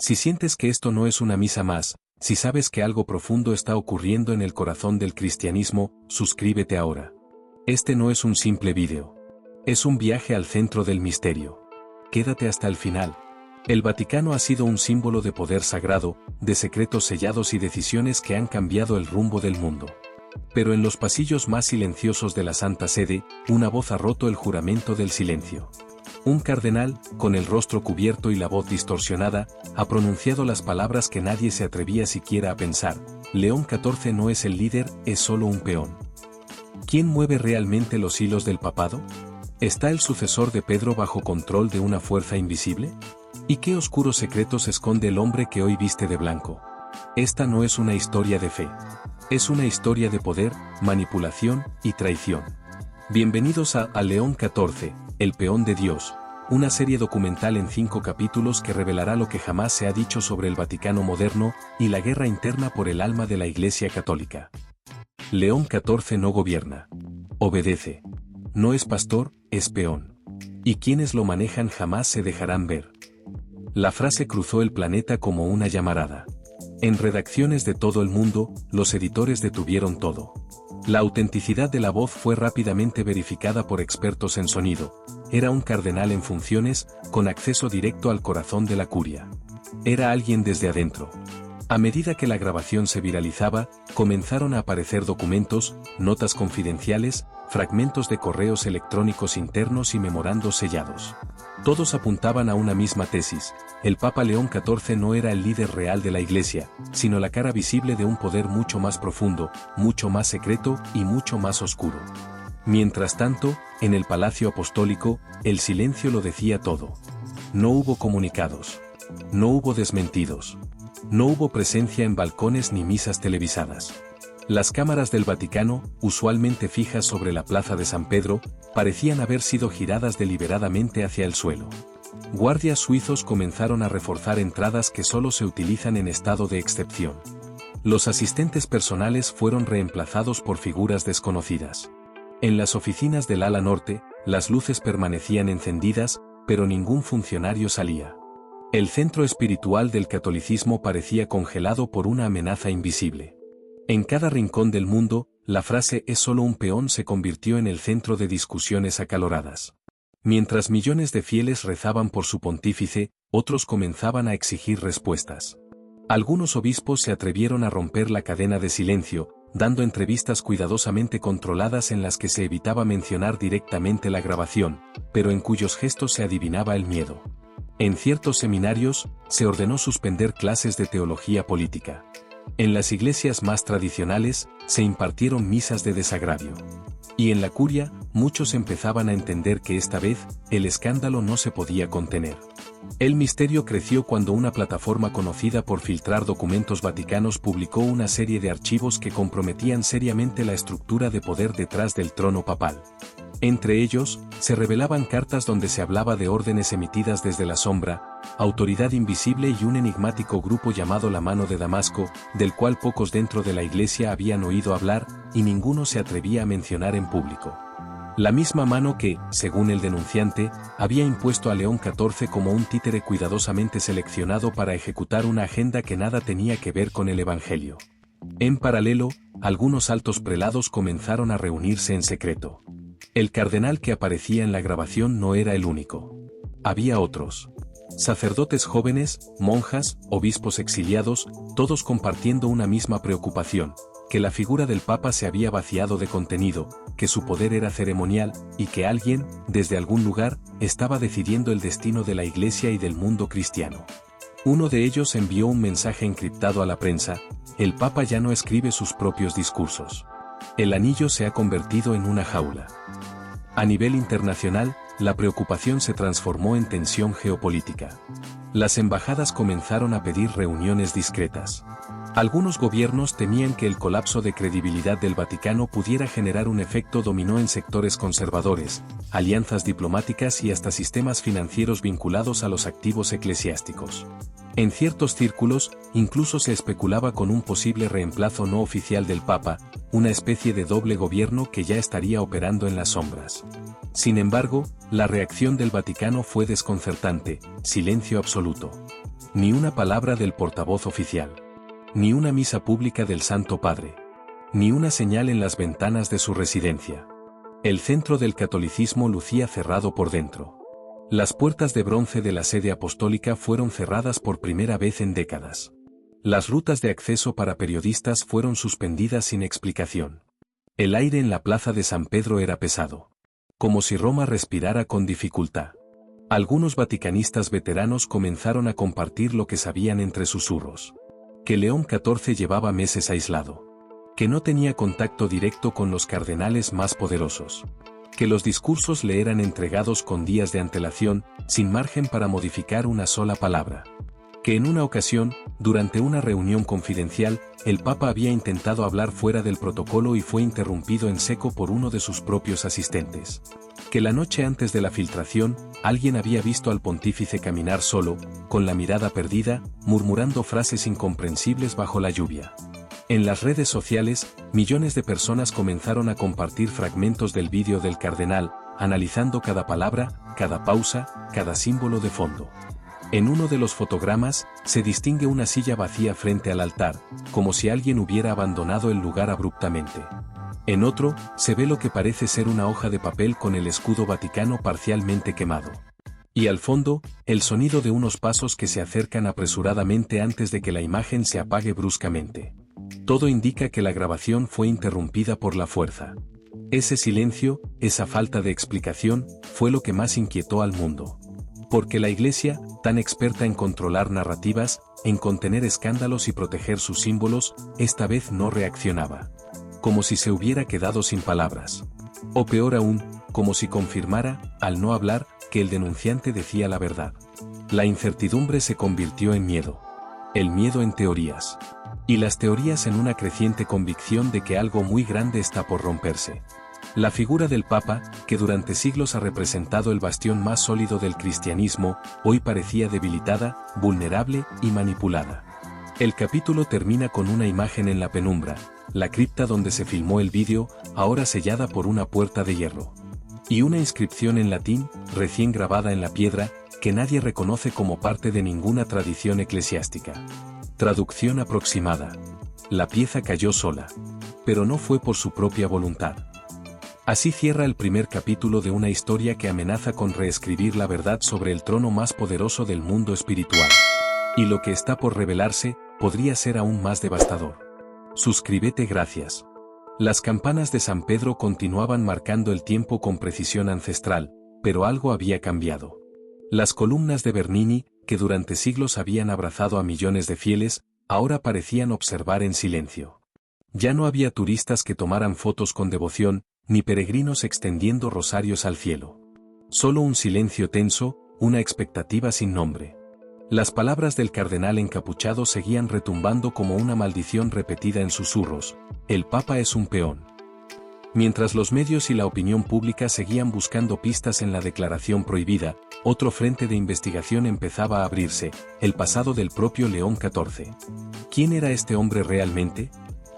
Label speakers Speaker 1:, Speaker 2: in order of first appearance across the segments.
Speaker 1: Si sientes que esto no es una misa más, si sabes que algo profundo está ocurriendo en el corazón del cristianismo, suscríbete ahora. Este no es un simple vídeo. Es un viaje al centro del misterio. Quédate hasta el final. El Vaticano ha sido un símbolo de poder sagrado, de secretos sellados y decisiones que han cambiado el rumbo del mundo. Pero en los pasillos más silenciosos de la Santa Sede, una voz ha roto el juramento del silencio. Un cardenal, con el rostro cubierto y la voz distorsionada, ha pronunciado las palabras que nadie se atrevía siquiera a pensar: León XIV no es el líder, es solo un peón. ¿Quién mueve realmente los hilos del papado? ¿Está el sucesor de Pedro bajo control de una fuerza invisible? ¿Y qué oscuros secretos esconde el hombre que hoy viste de blanco? Esta no es una historia de fe. Es una historia de poder, manipulación y traición. Bienvenidos a León XIV, el peón de Dios, una serie documental en 5 capítulos que revelará lo que jamás se ha dicho sobre el Vaticano moderno y la guerra interna por el alma de la Iglesia Católica. León XIV no gobierna. Obedece. No es pastor, es peón. Y quienes lo manejan jamás se dejarán ver. La frase cruzó el planeta como una llamarada. En redacciones de todo el mundo, los editores detuvieron todo. La autenticidad de la voz fue rápidamente verificada por expertos en sonido. Era un cardenal en funciones, con acceso directo al corazón de la curia. Era alguien desde adentro. A medida que la grabación se viralizaba, comenzaron a aparecer documentos, notas confidenciales, fragmentos de correos electrónicos internos y memorandos sellados. Todos apuntaban a una misma tesis: el Papa León XIV no era el líder real de la Iglesia, sino la cara visible de un poder mucho más profundo, mucho más secreto y mucho más oscuro. Mientras tanto, en el Palacio Apostólico, el silencio lo decía todo. No hubo comunicados. No hubo desmentidos. No hubo presencia en balcones ni misas televisadas. Las cámaras del Vaticano, usualmente fijas sobre la plaza de San Pedro, parecían haber sido giradas deliberadamente hacia el suelo. Guardias suizos comenzaron a reforzar entradas que solo se utilizan en estado de excepción. Los asistentes personales fueron reemplazados por figuras desconocidas. En las oficinas del ala norte, las luces permanecían encendidas, pero ningún funcionario salía. El centro espiritual del catolicismo parecía congelado por una amenaza invisible. En cada rincón del mundo, la frase "es solo un peón" se convirtió en el centro de discusiones acaloradas. Mientras millones de fieles rezaban por su pontífice, otros comenzaban a exigir respuestas. Algunos obispos se atrevieron a romper la cadena de silencio, dando entrevistas cuidadosamente controladas en las que se evitaba mencionar directamente la grabación, pero en cuyos gestos se adivinaba el miedo. En ciertos seminarios, se ordenó suspender clases de teología política. En las iglesias más tradicionales, se impartieron misas de desagravio. Y en la curia, muchos empezaban a entender que esta vez, el escándalo no se podía contener. El misterio creció cuando una plataforma conocida por filtrar documentos vaticanos publicó una serie de archivos que comprometían seriamente la estructura de poder detrás del trono papal. Entre ellos, se revelaban cartas donde se hablaba de órdenes emitidas desde la sombra, autoridad invisible y un enigmático grupo llamado la Mano de Damasco, del cual pocos dentro de la Iglesia habían oído hablar, y ninguno se atrevía a mencionar en público. La misma mano que, según el denunciante, había impuesto a León XIV como un títere cuidadosamente seleccionado para ejecutar una agenda que nada tenía que ver con el Evangelio. En paralelo, algunos altos prelados comenzaron a reunirse en secreto. El cardenal que aparecía en la grabación no era el único. Había otros. Sacerdotes jóvenes, monjas, obispos exiliados, todos compartiendo una misma preocupación: que la figura del Papa se había vaciado de contenido, que su poder era ceremonial, y que alguien, desde algún lugar, estaba decidiendo el destino de la Iglesia y del mundo cristiano. Uno de ellos envió un mensaje encriptado a la prensa: el Papa ya no escribe sus propios discursos. El anillo se ha convertido en una jaula. A nivel internacional, la preocupación se transformó en tensión geopolítica. Las embajadas comenzaron a pedir reuniones discretas. Algunos gobiernos temían que el colapso de credibilidad del Vaticano pudiera generar un efecto dominó en sectores conservadores, alianzas diplomáticas y hasta sistemas financieros vinculados a los activos eclesiásticos. En ciertos círculos, incluso se especulaba con un posible reemplazo no oficial del Papa, una especie de doble gobierno que ya estaría operando en las sombras. Sin embargo, la reacción del Vaticano fue desconcertante: silencio absoluto. Ni una palabra del portavoz oficial. Ni una misa pública del Santo Padre. Ni una señal en las ventanas de su residencia. El centro del catolicismo lucía cerrado por dentro. Las puertas de bronce de la sede apostólica fueron cerradas por primera vez en décadas. Las rutas de acceso para periodistas fueron suspendidas sin explicación. El aire en la plaza de San Pedro era pesado. Como si Roma respirara con dificultad. Algunos vaticanistas veteranos comenzaron a compartir lo que sabían entre susurros. Que León XIV llevaba meses aislado. Que no tenía contacto directo con los cardenales más poderosos. Que los discursos le eran entregados con días de antelación, sin margen para modificar una sola palabra. Que en una ocasión, durante una reunión confidencial, el Papa había intentado hablar fuera del protocolo y fue interrumpido en seco por uno de sus propios asistentes. Que la noche antes de la filtración, alguien había visto al pontífice caminar solo, con la mirada perdida, murmurando frases incomprensibles bajo la lluvia. En las redes sociales, millones de personas comenzaron a compartir fragmentos del vídeo del cardenal, analizando cada palabra, cada pausa, cada símbolo de fondo. En uno de los fotogramas, se distingue una silla vacía frente al altar, como si alguien hubiera abandonado el lugar abruptamente. En otro, se ve lo que parece ser una hoja de papel con el escudo vaticano parcialmente quemado. Y al fondo, el sonido de unos pasos que se acercan apresuradamente antes de que la imagen se apague bruscamente. Todo indica que la grabación fue interrumpida por la fuerza. Ese silencio, esa falta de explicación, fue lo que más inquietó al mundo. Porque la Iglesia, tan experta en controlar narrativas, en contener escándalos y proteger sus símbolos, esta vez no reaccionaba. Como si se hubiera quedado sin palabras. O peor aún, como si confirmara, al no hablar, que el denunciante decía la verdad. La incertidumbre se convirtió en miedo. El miedo en teorías. Y las teorías en una creciente convicción de que algo muy grande está por romperse. La figura del Papa, que durante siglos ha representado el bastión más sólido del cristianismo, hoy parecía debilitada, vulnerable y manipulada. El capítulo termina con una imagen en la penumbra, la cripta donde se filmó el vídeo, ahora sellada por una puerta de hierro. Y una inscripción en latín, recién grabada en la piedra, que nadie reconoce como parte de ninguna tradición eclesiástica. Traducción aproximada. La pieza cayó sola. Pero no fue por su propia voluntad. Así cierra el primer capítulo de una historia que amenaza con reescribir la verdad sobre el trono más poderoso del mundo espiritual. Y lo que está por revelarse, podría ser aún más devastador. Suscríbete, gracias. Las campanas de San Pedro continuaban marcando el tiempo con precisión ancestral, pero algo había cambiado. Las columnas de Bernini, que durante siglos habían abrazado a millones de fieles, ahora parecían observar en silencio. Ya no había turistas que tomaran fotos con devoción, ni peregrinos extendiendo rosarios al cielo. Solo un silencio tenso, una expectativa sin nombre. Las palabras del cardenal encapuchado seguían retumbando como una maldición repetida en susurros: el Papa es un peón. Mientras los medios y la opinión pública seguían buscando pistas en la declaración prohibida, otro frente de investigación empezaba a abrirse: el pasado del propio León XIV. ¿Quién era este hombre realmente?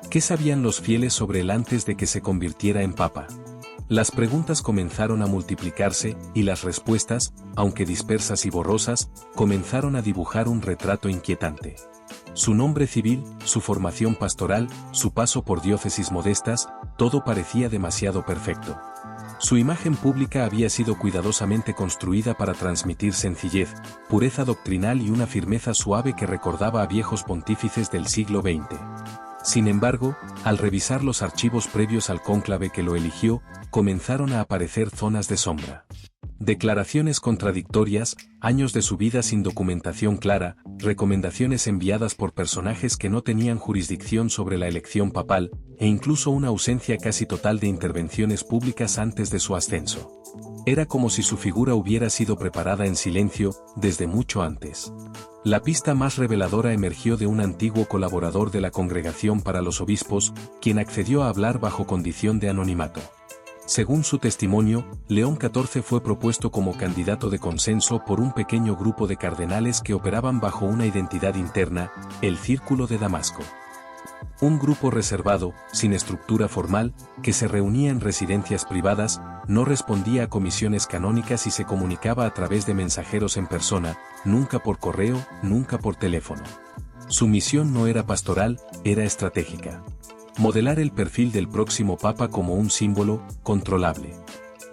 Speaker 1: ¿Qué sabían los fieles sobre él antes de que se convirtiera en papa? Las preguntas comenzaron a multiplicarse, y las respuestas, aunque dispersas y borrosas, comenzaron a dibujar un retrato inquietante. Su nombre civil, su formación pastoral, su paso por diócesis modestas, todo parecía demasiado perfecto. Su imagen pública había sido cuidadosamente construida para transmitir sencillez, pureza doctrinal y una firmeza suave que recordaba a viejos pontífices del siglo XX. Sin embargo, al revisar los archivos previos al cónclave que lo eligió, comenzaron a aparecer zonas de sombra. Declaraciones contradictorias, años de su vida sin documentación clara, recomendaciones enviadas por personajes que no tenían jurisdicción sobre la elección papal, e incluso una ausencia casi total de intervenciones públicas antes de su ascenso. Era como si su figura hubiera sido preparada en silencio, desde mucho antes. La pista más reveladora emergió de un antiguo colaborador de la Congregación para los Obispos, quien accedió a hablar bajo condición de anonimato. Según su testimonio, León XIV fue propuesto como candidato de consenso por un pequeño grupo de cardenales que operaban bajo una identidad interna, el Círculo de Damasco. Un grupo reservado, sin estructura formal, que se reunía en residencias privadas, no respondía a comisiones canónicas y se comunicaba a través de mensajeros en persona, nunca por correo, nunca por teléfono. Su misión no era pastoral, era estratégica. Modelar el perfil del próximo papa como un símbolo, controlable.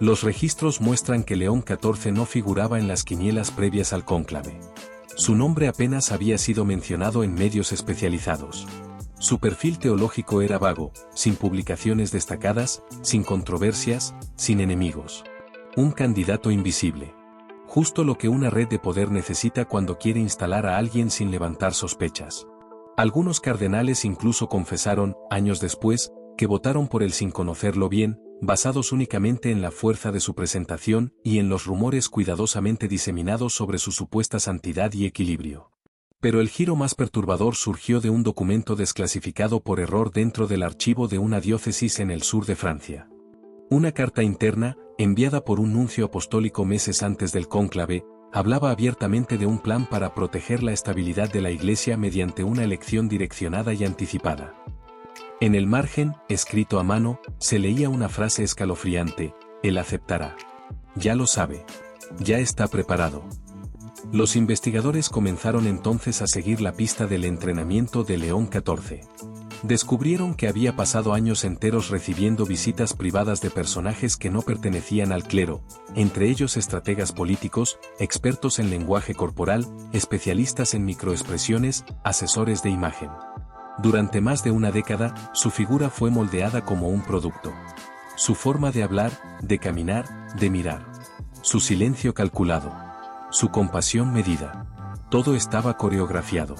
Speaker 1: Los registros muestran que León XIV no figuraba en las quinielas previas al cónclave. Su nombre apenas había sido mencionado en medios especializados. Su perfil teológico era vago, sin publicaciones destacadas, sin controversias, sin enemigos. Un candidato invisible. Justo lo que una red de poder necesita cuando quiere instalar a alguien sin levantar sospechas. Algunos cardenales incluso confesaron, años después, que votaron por él sin conocerlo bien, basados únicamente en la fuerza de su presentación y en los rumores cuidadosamente diseminados sobre su supuesta santidad y equilibrio. Pero el giro más perturbador surgió de un documento desclasificado por error dentro del archivo de una diócesis en el sur de Francia. Una carta interna, enviada por un nuncio apostólico meses antes del cónclave, hablaba abiertamente de un plan para proteger la estabilidad de la Iglesia mediante una elección direccionada y anticipada. En el margen, escrito a mano, se leía una frase escalofriante: él aceptará. Ya lo sabe. Ya está preparado. Los investigadores comenzaron entonces a seguir la pista del entrenamiento de León XIV. Descubrieron que había pasado años enteros recibiendo visitas privadas de personajes que no pertenecían al clero, entre ellos estrategas políticos, expertos en lenguaje corporal, especialistas en microexpresiones, asesores de imagen. Durante más de una década, su figura fue moldeada como un producto. Su forma de hablar, de caminar, de mirar. Su silencio calculado. Su compasión medida. Todo estaba coreografiado.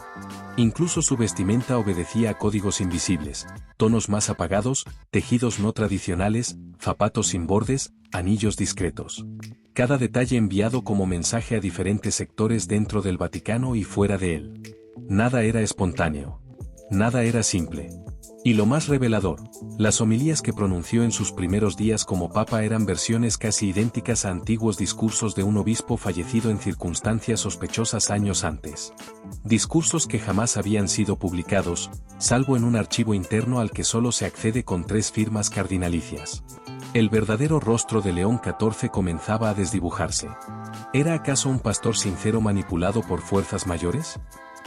Speaker 1: Incluso su vestimenta obedecía a códigos invisibles, tonos más apagados, tejidos no tradicionales, zapatos sin bordes, anillos discretos. Cada detalle enviado como mensaje a diferentes sectores dentro del Vaticano y fuera de él. Nada era espontáneo. Nada era simple. Y lo más revelador, las homilías que pronunció en sus primeros días como papa eran versiones casi idénticas a antiguos discursos de un obispo fallecido en circunstancias sospechosas años antes. Discursos que jamás habían sido publicados, salvo en un archivo interno al que solo se accede con 3 firmas cardinalicias. El verdadero rostro de León XIV comenzaba a desdibujarse. ¿Era acaso un pastor sincero manipulado por fuerzas mayores?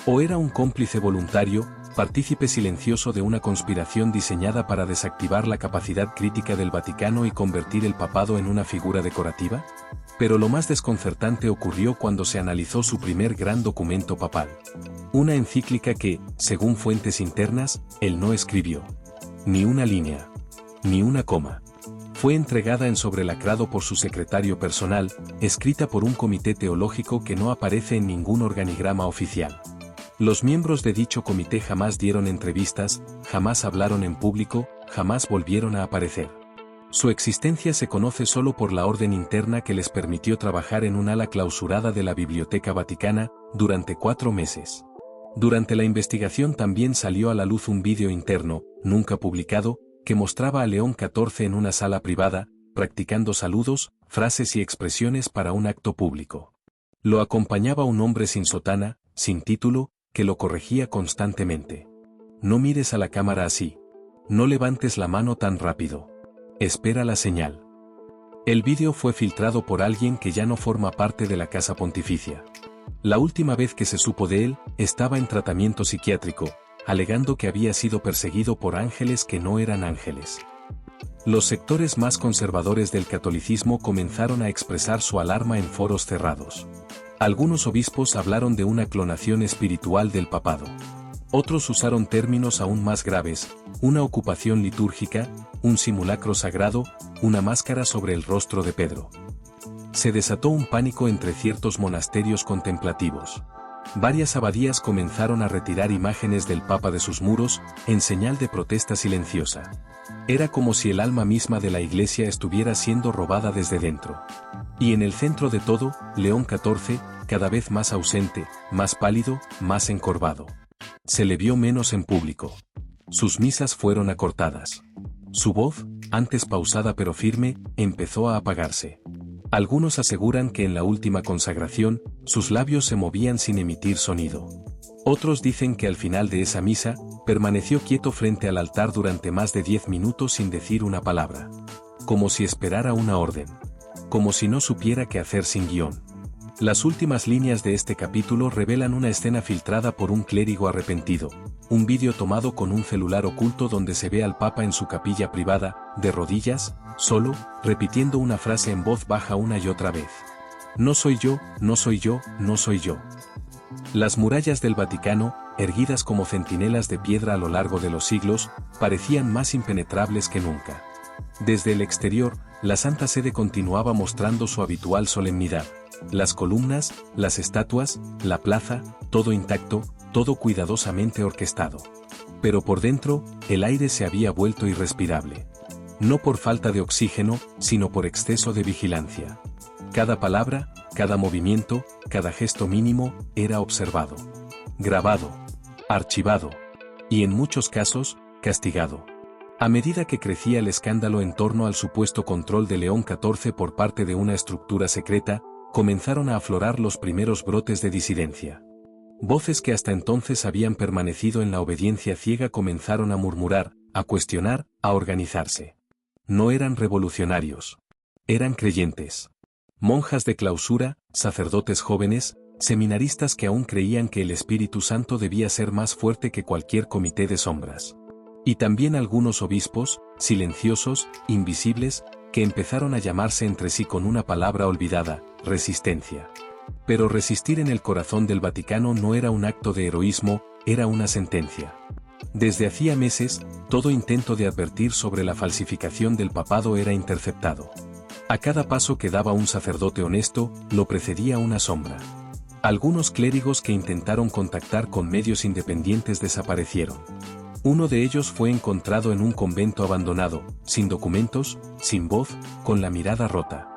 Speaker 1: ¿O era un cómplice voluntario, partícipe silencioso de una conspiración diseñada para desactivar la capacidad crítica del Vaticano y convertir el papado en una figura decorativa? Pero lo más desconcertante ocurrió cuando se analizó su primer gran documento papal. Una encíclica que, según fuentes internas, él no escribió. Ni una línea. Ni una coma. Fue entregada en sobrelacrado por su secretario personal, escrita por un comité teológico que no aparece en ningún organigrama oficial. Los miembros de dicho comité jamás dieron entrevistas, jamás hablaron en público, jamás volvieron a aparecer. Su existencia se conoce solo por la orden interna que les permitió trabajar en un ala clausurada de la Biblioteca Vaticana, durante 4 meses. Durante la investigación también salió a la luz un vídeo interno, nunca publicado, que mostraba a León XIV en una sala privada, practicando saludos, frases y expresiones para un acto público. Lo acompañaba un hombre sin sotana, sin título, que lo corregía constantemente. No mires a la cámara así. No levantes la mano tan rápido. Espera la señal. El vídeo fue filtrado por alguien que ya no forma parte de la Casa Pontificia. La última vez que se supo de él, estaba en tratamiento psiquiátrico, alegando que había sido perseguido por ángeles que no eran ángeles. Los sectores más conservadores del catolicismo comenzaron a expresar su alarma en foros cerrados. Algunos obispos hablaron de una clonación espiritual del papado. Otros usaron términos aún más graves: una ocupación litúrgica, un simulacro sagrado, una máscara sobre el rostro de Pedro. Se desató un pánico entre ciertos monasterios contemplativos. Varias abadías comenzaron a retirar imágenes del Papa de sus muros, en señal de protesta silenciosa. Era como si el alma misma de la Iglesia estuviera siendo robada desde dentro. Y en el centro de todo, León XIV, cada vez más ausente, más pálido, más encorvado. Se le vio menos en público. Sus misas fueron acortadas. Su voz, antes pausada pero firme, empezó a apagarse. Algunos aseguran que en la última consagración, sus labios se movían sin emitir sonido. Otros dicen que al final de esa misa, Permaneció quieto frente al altar durante más de 10 minutos sin decir una palabra. Como si esperara una orden. Como si no supiera qué hacer sin guión. Las últimas líneas de este capítulo revelan una escena filtrada por un clérigo arrepentido, un vídeo tomado con un celular oculto donde se ve al Papa en su capilla privada, de rodillas, solo, repitiendo una frase en voz baja una y otra vez. No soy yo, no soy yo, no soy yo. Las murallas del Vaticano, erguidas como centinelas de piedra a lo largo de los siglos, parecían más impenetrables que nunca. Desde el exterior, la Santa Sede continuaba mostrando su habitual solemnidad. Las columnas, las estatuas, la plaza, todo intacto, todo cuidadosamente orquestado. Pero por dentro, el aire se había vuelto irrespirable. No por falta de oxígeno, sino por exceso de vigilancia. Cada palabra, cada movimiento, cada gesto mínimo, era observado. Grabado. Archivado. Y en muchos casos, castigado. A medida que crecía el escándalo en torno al supuesto control de León XIV por parte de una estructura secreta, comenzaron a aflorar los primeros brotes de disidencia. Voces que hasta entonces habían permanecido en la obediencia ciega comenzaron a murmurar, a cuestionar, a organizarse. No eran revolucionarios. Eran creyentes. Monjas de clausura, sacerdotes jóvenes, seminaristas que aún creían que el Espíritu Santo debía ser más fuerte que cualquier comité de sombras. Y también algunos obispos, silenciosos, invisibles, que empezaron a llamarse entre sí con una palabra olvidada, resistencia. Pero resistir en el corazón del Vaticano no era un acto de heroísmo, era una sentencia. Desde hacía meses, todo intento de advertir sobre la falsificación del papado era interceptado. A cada paso que daba un sacerdote honesto, lo precedía una sombra. Algunos clérigos que intentaron contactar con medios independientes desaparecieron. Uno de ellos fue encontrado en un convento abandonado, sin documentos, sin voz, con la mirada rota.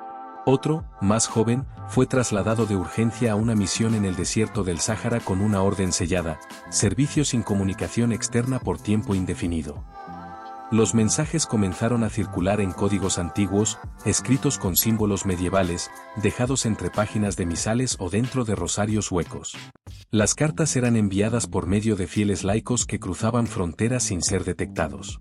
Speaker 1: Otro, más joven, fue trasladado de urgencia a una misión en el desierto del Sáhara con una orden sellada, servicio sin comunicación externa por tiempo indefinido. Los mensajes comenzaron a circular en códigos antiguos, escritos con símbolos medievales, dejados entre páginas de misales o dentro de rosarios huecos. Las cartas eran enviadas por medio de fieles laicos que cruzaban fronteras sin ser detectados.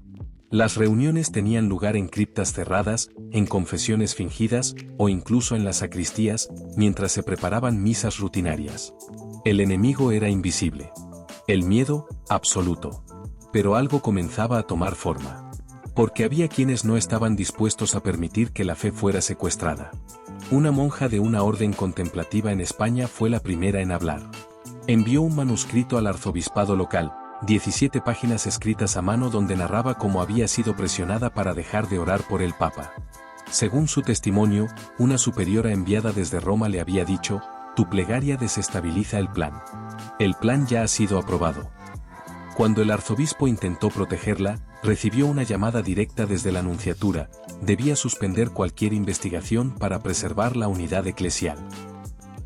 Speaker 1: Las reuniones tenían lugar en criptas cerradas, en confesiones fingidas, o incluso en las sacristías, mientras se preparaban misas rutinarias. El enemigo era invisible. El miedo, absoluto. Pero algo comenzaba a tomar forma. Porque había quienes no estaban dispuestos a permitir que la fe fuera secuestrada. Una monja de una orden contemplativa en España fue la primera en hablar. Envió un manuscrito al arzobispado local, 17 páginas escritas a mano donde narraba cómo había sido presionada para dejar de orar por el Papa. Según su testimonio, una superiora enviada desde Roma le había dicho, «Tu plegaria desestabiliza el plan. El plan ya ha sido aprobado». Cuando el arzobispo intentó protegerla, recibió una llamada directa desde la nunciatura, debía suspender cualquier investigación para preservar la unidad eclesial.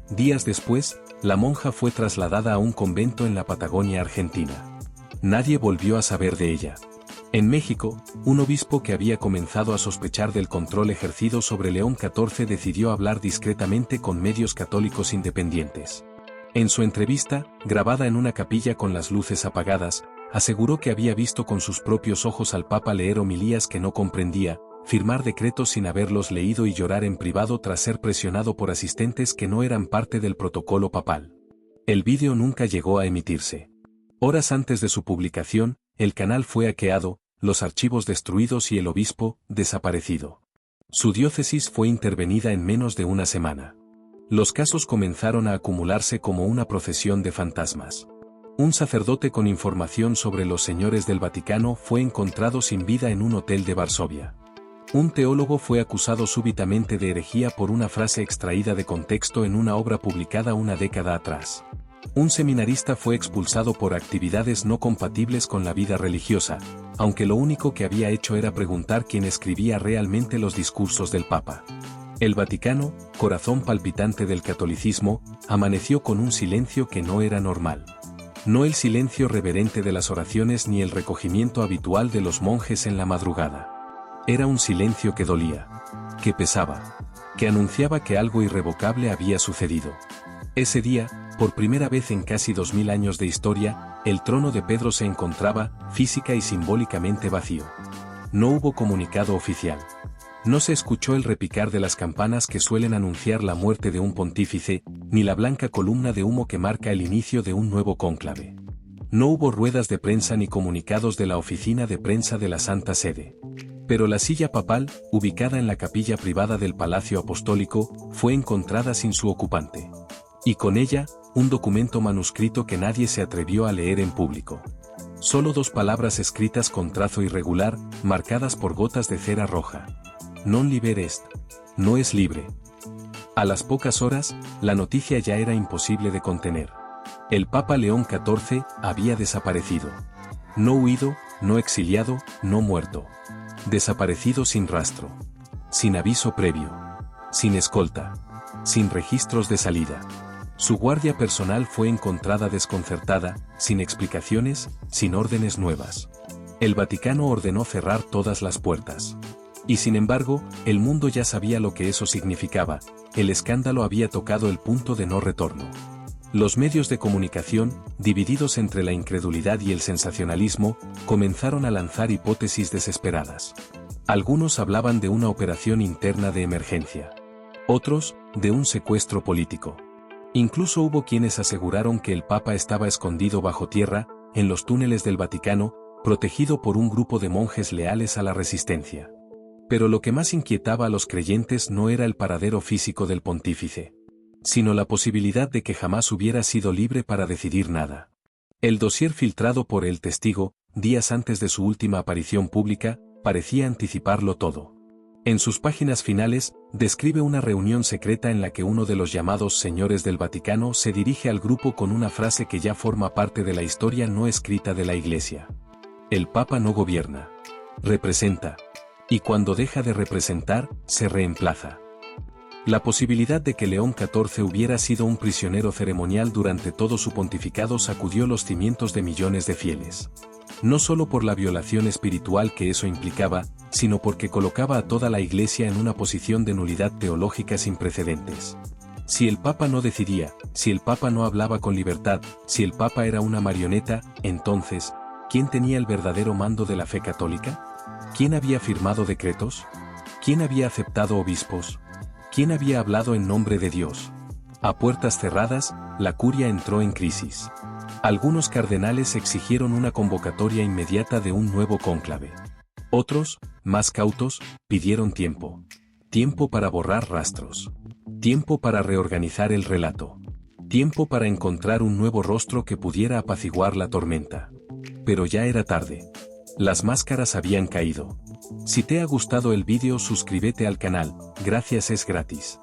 Speaker 1: Días después, la monja fue trasladada a un convento en la Patagonia Argentina. Nadie volvió a saber de ella. En México, un obispo que había comenzado a sospechar del control ejercido sobre León XIV decidió hablar discretamente con medios católicos independientes. En su entrevista, grabada en una capilla con las luces apagadas, aseguró que había visto con sus propios ojos al Papa leer homilías que no comprendía, firmar decretos sin haberlos leído y llorar en privado tras ser presionado por asistentes que no eran parte del protocolo papal. El vídeo nunca llegó a emitirse. Horas antes de su publicación, el canal fue hackeado, los archivos destruidos y el obispo, desaparecido. Su diócesis fue intervenida en menos de una semana. Los casos comenzaron a acumularse como una procesión de fantasmas. Un sacerdote con información sobre los señores del Vaticano fue encontrado sin vida en un hotel de Varsovia. Un teólogo fue acusado súbitamente de herejía por una frase extraída de contexto en una obra publicada una década atrás. Un seminarista fue expulsado por actividades no compatibles con la vida religiosa, aunque lo único que había hecho era preguntar quién escribía realmente los discursos del Papa. El Vaticano, corazón palpitante del catolicismo, amaneció con un silencio que no era normal. No el silencio reverente de las oraciones ni el recogimiento habitual de los monjes en la madrugada. Era un silencio que dolía, que pesaba, que anunciaba que algo irrevocable había sucedido. Ese día, por primera vez en casi 2000 años de historia, El trono de Pedro se encontraba, física y simbólicamente vacío. No hubo comunicado oficial. No se escuchó el repicar de las campanas que suelen anunciar la muerte de un pontífice, ni la blanca columna de humo que marca el inicio de un nuevo cónclave. No hubo ruedas de prensa ni comunicados de la oficina de prensa de la Santa Sede. Pero la silla papal, ubicada en la capilla privada del Palacio Apostólico, fue encontrada sin su ocupante. Y con ella, un documento manuscrito que nadie se atrevió a leer en público. Solo 2 palabras escritas con trazo irregular, marcadas por gotas de cera roja. Non liber est. No es libre. A las pocas horas, la noticia ya era imposible de contener. El Papa León XIV había desaparecido. No huido, no exiliado, no muerto. Desaparecido sin rastro. Sin aviso previo. Sin escolta. Sin registros de salida. Su guardia personal fue encontrada desconcertada, sin explicaciones, sin órdenes nuevas. El Vaticano ordenó cerrar todas las puertas. Y sin embargo, el mundo ya sabía lo que eso significaba, el escándalo había tocado el punto de no retorno. Los medios de comunicación, divididos entre la incredulidad y el sensacionalismo, comenzaron a lanzar hipótesis desesperadas. Algunos hablaban de una operación interna de emergencia. Otros, de un secuestro político. Incluso hubo quienes aseguraron que el Papa estaba escondido bajo tierra, en los túneles del Vaticano, protegido por un grupo de monjes leales a la resistencia. Pero lo que más inquietaba a los creyentes no era el paradero físico del pontífice, sino la posibilidad de que jamás hubiera sido libre para decidir nada. El dossier filtrado por el testigo, días antes de su última aparición pública, parecía anticiparlo todo. En sus páginas finales, describe una reunión secreta en la que uno de los llamados señores del Vaticano se dirige al grupo con una frase que ya forma parte de la historia no escrita de la Iglesia. El Papa no gobierna. Representa. Y cuando deja de representar, se reemplaza. La posibilidad de que León XIV hubiera sido un prisionero ceremonial durante todo su pontificado sacudió los cimientos de millones de fieles. No solo por la violación espiritual que eso implicaba, sino porque colocaba a toda la Iglesia en una posición de nulidad teológica sin precedentes. Si el Papa no decidía, si el Papa no hablaba con libertad, si el Papa era una marioneta, entonces, ¿quién tenía el verdadero mando de la fe católica? ¿Quién había firmado decretos? ¿Quién había aceptado obispos? ¿Quién había hablado en nombre de Dios? A puertas cerradas, la curia entró en crisis. Algunos cardenales exigieron una convocatoria inmediata de un nuevo cónclave. Otros, más cautos, pidieron tiempo. Tiempo para borrar rastros. Tiempo para reorganizar el relato. Tiempo para encontrar un nuevo rostro que pudiera apaciguar la tormenta. Pero ya era tarde. Las máscaras habían caído. Si te ha gustado el vídeo, suscríbete al canal, gracias, es gratis.